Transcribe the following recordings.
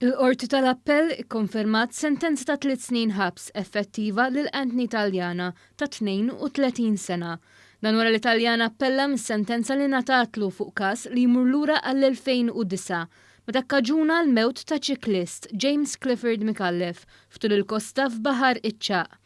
Il-Qorti tal-Appell ikkonfermat sentenza ta' 3 snin ħabs effettiva lil Anthony Taliana ta' 32 sena. Dan wara li Taliana appella mis-sentenza li ngħatatlu fuq każ li jmur lura għall-2009 meta kkaġuna l-mewt ta' Ċiklist James Clifford Micallef ftul il-Kosta f'baħar iċ-Ċagħaq.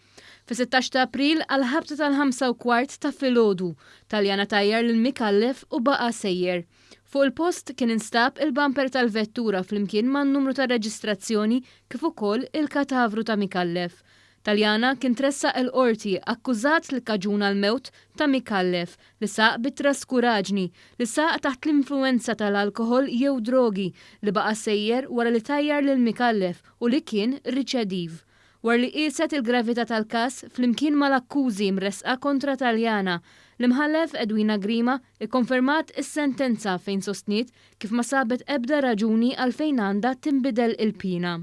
Fis-sittax ta' April għall-ħabta tal-5 kwart ta' filgħodu Taliana Tajjar lil Micallef u baqa' sejjer. Fuq il-post kien instab il-bumper tal-vettura flimkien man-numru tar-reġistrazzjoni kif ukoll il-katavru ta' Micallef. Taliana kien tressaq il-Qorti akkużat li kkaġuna l-mewt ta' Micallef li saq bit-traskuraġni li saq taħt l-influenza tal-alkoħol jew drogi li baqa' sejjer wara li tajjar lil Micallef u li kien riċediv. War li qiset il-gravità tal-każ flimkien mal-akkużi mresqa kontra Taliana, l-imħallef Edwina Grima ikkonfermat is-sentenza fejn sostniet kif ma sabet ebda raġuni għalfejn għandha tinbidel il-pina.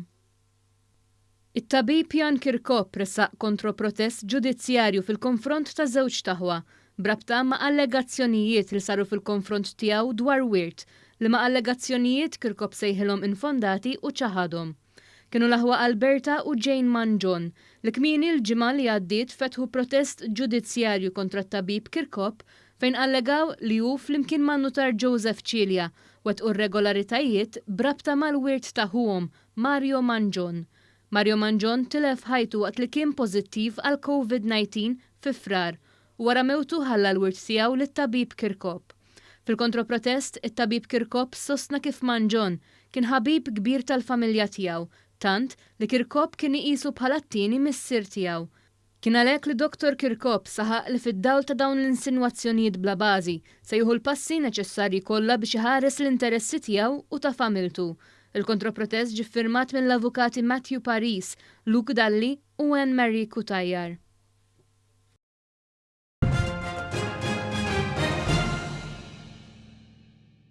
It-tabib Jan Kirkop ressaq kontroprotest ġudizzjarju fil-konfront ta' żewġ taħwa brabta ma' allegazzjonijiet li saru fil-konfront tiegħu dwar wirt li ma' allegazzjonijiet Kirkop sejħilhom infondati u ċaħadhom. Kienu l-aħwa Alberta u Jane Manjon li kmieni l-ġimgħa li għaddiet fetħu protest ġudizzjarju kontra t-tabib Kirkop fejn allegaw li hu flimkien man-notar Joseph Cilja wettqu irregolaritajiet brabta mal-wirt tagħhom Mario Manjon. Mario Manjon tilef ħajtu waqt li kien pożittiv għal COVID-19 fi frar u wara mewtu ħalla l-wirt tiegħu lit-tabib Kirkop. Fil-kontroprotest, it-tabib Kirkop sostna kif Manjon kien ħabib kbir tal-familja tiegħu, tant li Kirkop kien iqisu bħala t-tieni missier tiegħu. Kien għalhekk li Dr. Kirkop saħaq li fid-dawl ta' dawn l-insinwazzjonijiet bla bażi se jieħu l-passi neċessarji kollha biex iħares l-interessi tiegħu u ta' familtu. Il-kontroprotest ġie ffirmat mill-avukati Matthew Paris, Luke Dalli u Anne Marie Tajjar.